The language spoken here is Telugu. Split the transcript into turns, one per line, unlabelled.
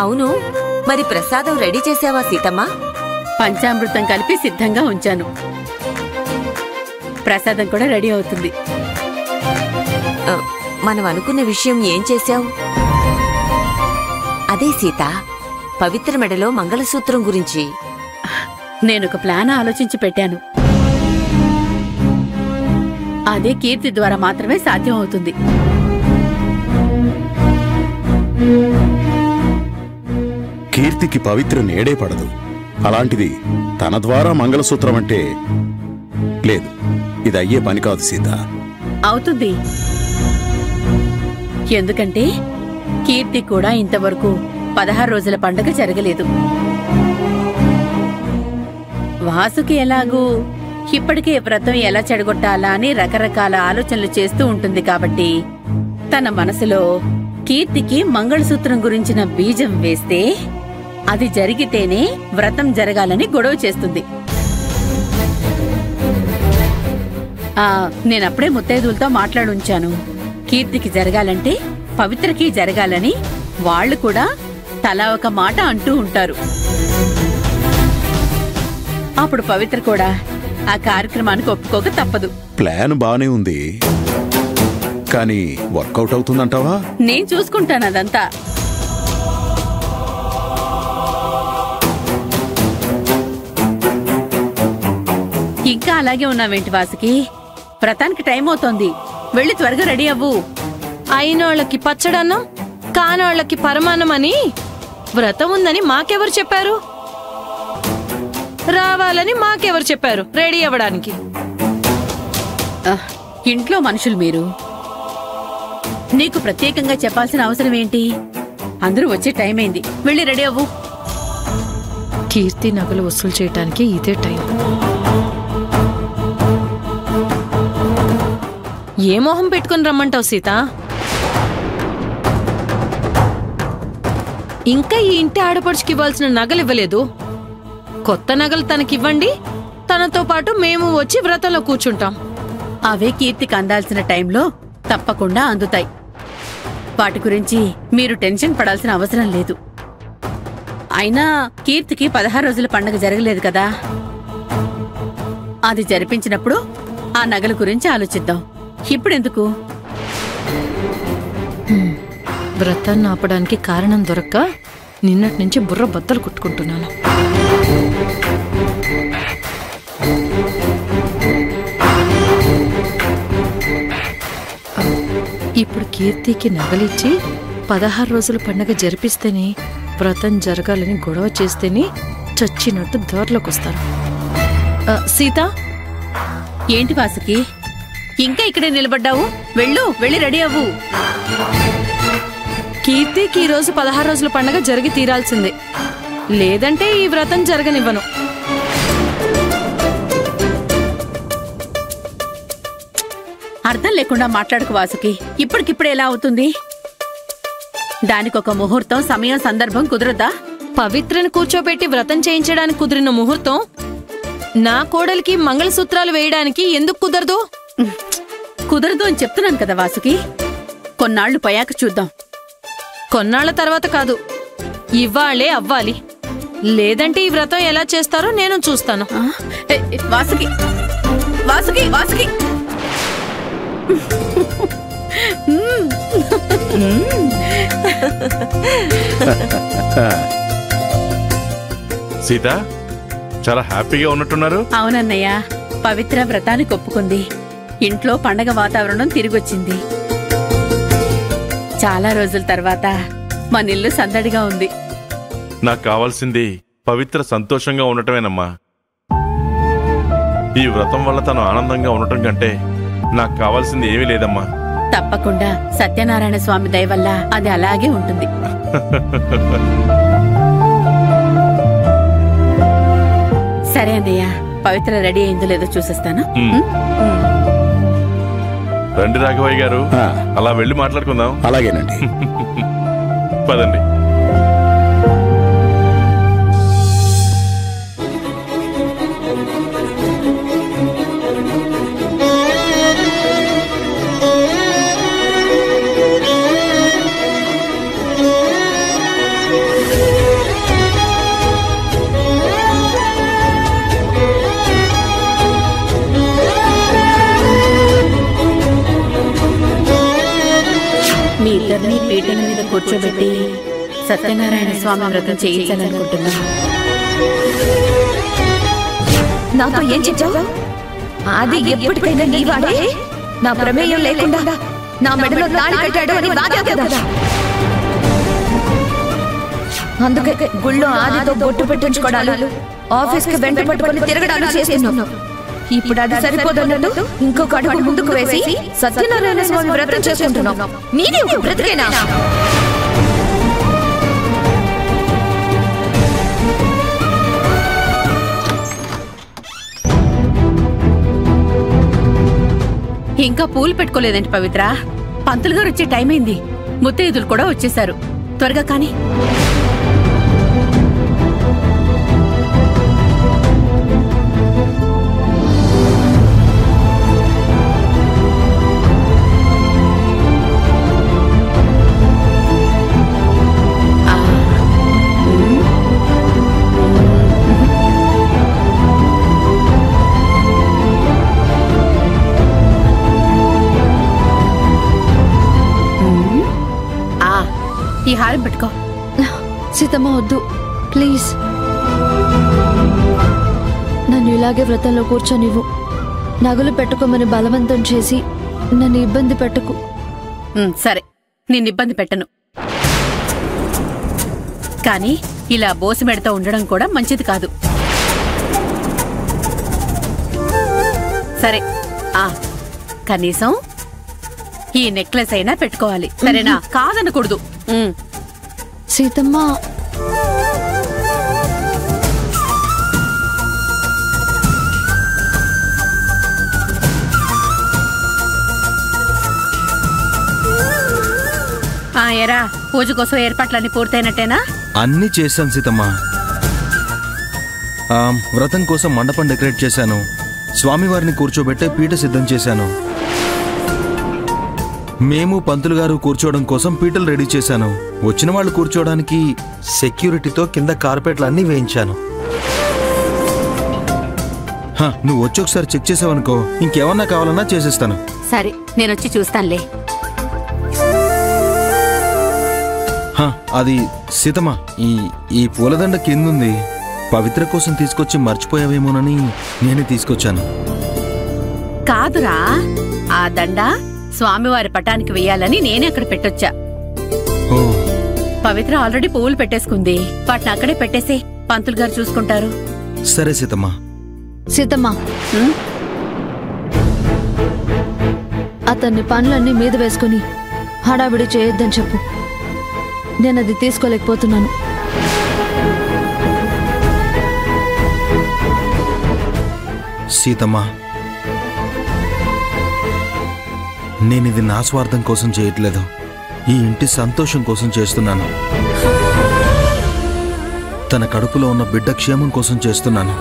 అవును, మరి ప్రసాదం రెడీ చేసావా సీతమ్మ?
పంచామృతం కలిపి సిద్ధంగా ఉంచాను. ప్రసాదం కూడా రెడీ అవుతుంది.
మనం అనుకున్న విషయం ఏం చేశావు? అదే సీత, పవిత్ర మెడలో మంగళసూత్రం గురించి.
నేనొక ప్లాన్ ఆలోచించి పెట్టాను. అదే కీర్తి ద్వారా మాత్రమే సాధ్యం అవుతుంది.
కీర్తికి పవిత్ర నేడే పడదు. అలాంటిది తన ద్వారా మంగళసూత్రం అంటే లేదు, ఇది అయ్యే పని కాదు సీత.
అవుతుంది. ఎందుకంటే కీర్తి కూడా ఇంతవరకు 16 రోజుల పండగ జరగలేదు. వాసుకి ఎలాగూ ఇప్పటికే వ్రతం ఎలా చెడగొట్టాలా అని రకరకాల ఆలోచనలు చేస్తూ ఉంటుంది. కాబట్టి తన మనసులో కీర్తికి మంగళసూత్రం గురించిన బీజం వేస్తే అది జరిగితేనే వ్రతం జరగాలని గొడవ చేస్తుంది. నేనప్పుడే ముత్తైదులతో మాట్లాడుంచాను. కీర్తికి జరగాలంటే పవిత్రకి జరగాలని వాళ్లు కూడా తలా ఒక మాట అంటూ ఉంటారు. అప్పుడు పవిత్ర కూడా ఆ కార్యక్రమానికి ఒప్పుకోక తప్పదు.
ప్లాన్ బానే ఉంది, కానీ వర్కౌట్ అవుతుందంటావా?
నేను చూసుకుంటాను అదంతా. ఇంకా అలాగే ఉన్నావేంటి వాసుకి? వ్రతానికి టైం అవుతోంది, వెళ్ళి త్వరగా రెడీ అవ్వు.
అయినోళ్ళకి పచ్చడన్నం, కానోళ్ళకి పరమాన్నం అని వ్రతం ఉందని మాకెవరు చెప్పారు? రావాలని మాకెవరు చెప్పారు రెడీ అవ్వడానికి?
ఇంట్లో మనుషులు మీరు, నీకు ప్రత్యేకంగా చెప్పాల్సిన అవసరం ఏంటి? అందరూ వచ్చే టైం అయింది, వెళ్ళి రెడీ అవ్వు.
కీర్తి నగలు వసూలు చేయటానికి ఇదే టైం. ఏ మొహం పెట్టుకుని రమ్మంటావు సీత? ఇంకా ఈ ఇంటి ఆడపడుచుకి ఇవ్వాల్సిన నగలు ఇవ్వలేదు. కొత్త నగలు తనకివ్వండి, తనతో పాటు మేము వచ్చి వ్రతంలో కూర్చుంటాం.
అవే కీర్తికి అందాల్సిన టైంలో తప్పకుండా అందుతాయి. వాటి గురించి మీరు టెన్షన్ పడాల్సిన అవసరం లేదు. అయినా కీర్తికి 16 రోజుల పండగ జరగలేదు కదా, అది జరిపించినప్పుడు ఆ నగల గురించి ఆలోచిద్దాం. ఇప్పుడెందుకు?
వ్రతాన్ని ఆపడానికి కారణం దొరక్క నిన్నటి నుంచి బుర్ర బద్దలు కుట్టుకుంటున్నాను. ఇప్పుడు కీర్తికి నగలిచ్చి 16 రోజుల పండగ జరిపిస్తేనే, వ్రతం జరగాలని గొడవ చేస్తేనే చచ్చినట్టు దారిలోకి వస్తారు. సీత,
ఏంటి వాసుకి ఇంకా ఇక్కడే నిలబడ్డావు? వెళ్ళి రెడీ అవ్వు.
కీర్తికి ఈరోజు 16 రోజుల పండగ జరిగి తీరాల్సిందే, లేదంటే ఈ వ్రతం జరగనివ్వను.
అర్థం లేకుండా మాట్లాడుకు వాసుకి. ఇప్పటికిప్పుడు ఎలా అవుతుంది? దానికొక ముహూర్తం, సమయం, సందర్భం కుదరదా?
పవిత్రను కూర్చోబెట్టి వ్రతం చేయించడానికి కుదిరిన ముహూర్తం నా కోడలికి మంగళసూత్రాలు వేయడానికి ఎందుకు కుదరదు?
కుదరదు అని చెప్తున్నాను కదా వాసుకి. కొన్నాళ్లు పోయాక చూద్దాం.
కొన్నాళ్ల తర్వాత కాదు, ఇవ్వాళే అవ్వాలి. లేదంటే ఈ వ్రతం ఎలా చేస్తారో నేను చూస్తాను.
వాసుకి వాసుకి వాసుకి
సీత, చాలా హ్యాపీగా ఉన్నట్టున్నారు.
అవునన్నయ్య, పవిత్ర వ్రతానికి ఒప్పుకుంది. ఇంట్లో పండగ వాతావరణం తిరిగొచ్చింది. చాలా రోజుల తర్వాత మన ఇల్లు సందడిగా ఉంది.
నాకు కావాల్సింది పవిత్ర సంతోషంగా ఉండటమేనమ్మా. ఈ వ్రతం వల్ల తను ఆనందంగా ఉండటం కంటే నాకు కావాల్సింది ఏమీ లేదమ్మా.
తప్పకుండా సత్యనారాయణ స్వామి దయ వల్ల అది అలాగే ఉంటుంది. సరే అన్నయ్య, పవిత్ర రెడీ అయిందో లేదో చూసేస్తాను.
రండి రాఘవయ్య గారు, అలా వెళ్ళి మాట్లాడుకుందాం.
అలాగేనండి.
పదండి.
ఇద్దరిని పీటల మీద కూర్చోబెట్టి సత్యనారాయణ స్వామి వ్రతం చేయించాలనుకుంటున్నాను.
నాతో ఏం చెప్పావు? అది ఎప్పటికైనా నీ వాడే. నా ప్రమేయం లేకుండా నా మెడలో తాళి కట్టాడు అని వాదా కదా. అందుకే గుళ్ళో ఆదితో బొట్టు పెట్టించుకోవడాలు, ఆఫీస్కి వెంట పట్టుకొని తిరగడాలు చేస్తున్నాను. ఇప్పుడు అది సరిపోదన్నట్టు ఇంకొక అడుగు ముందుకు వేసి సత్యనారాయణ స్వామి వ్రతం చేసుకుంటున్నావు. నీది ఒక బ్రతికేనా?
ఇంకా పూలు పెట్టుకోలేదండి పవిత్ర. పంతులు గారు వచ్చే టైం అయింది. ముత్తైదులు కూడా వచ్చేశారు. త్వరగా కానీ. ఈ హారం పెట్టుకో.
సీతమ్మ వద్దు ప్లీజ్. నన్ను ఇలాగే వ్రతంలో కూర్చొనివ్వు. నగలు పెట్టుకోమని బలవంతం చేసి నన్ను ఇబ్బంది పెట్టకు.
సరే, నిన్ను ఇబ్బంది పెట్టను. కానీ ఇలా బోసిమెడతో ఉండడం కూడా మంచిది కాదు. సరే, కనీసం ఈ నెక్లెస్ అయినా పెట్టుకోవాలి. సరేనా? కాదనకూడదు.
సీతమ్మ
ఎరా, పూజ కోసం ఏర్పాట్లన్నీ పూర్తయినట్టేనా?
అన్నీ చేశాను సీతమ్మ. వ్రతం కోసం మండపం డెకరేట్ చేశాను. స్వామివారిని కూర్చోబెట్టే పీట సిద్ధం చేశాను. మేము పంతులు గారు కూర్చోవడం కోసం పీటలు రెడీ చేశాను. వచ్చిన వాళ్ళు కూర్చోవడానికి సెక్యూరిటీతో కింద కార్పెట్లు అన్నీ వేయించాను. నువ్వు వచ్చి ఒకసారి చెక్ చేసావనుకో, ఇంకేమన్నా కావాలన్నా చేసేస్తాను.
సరే, నేనొచ్చి చూస్తానులే.
అది సీతమ్మ, ఈ పూలదండ కిందుంది. పవిత్ర కోసం తీసుకొచ్చి మర్చిపోయావేమోనని నేనే తీసుకొచ్చాను.
కాదురా, ఆ దండ స్వామివారి పటానికి వెయ్యాలని నేనే అక్కడ పెట్టొచ్చా. పవిత్ర ఆల్రెడీ పువ్వులు పెట్టేసుకుంది. వాటిని అక్కడే పెట్టేసే, పంతులు గారు చూసుకుంటారు.
సరే సీతమ్మ.
సీతమ్మ అతన్ని పనులన్నీ మీద వేసుకుని హడావిడి చేయొద్దని చెప్పు. నేనది తీసుకోలేకపోతున్నాను.
సీతమ్మ, నేనిది నా స్వార్థం కోసం చేయట్లేదు. ఈ ఇంటి సంతోషం కోసం చేస్తున్నాను. తన కడుపులో ఉన్న బిడ్డ క్షేమం కోసం చేస్తున్నాను.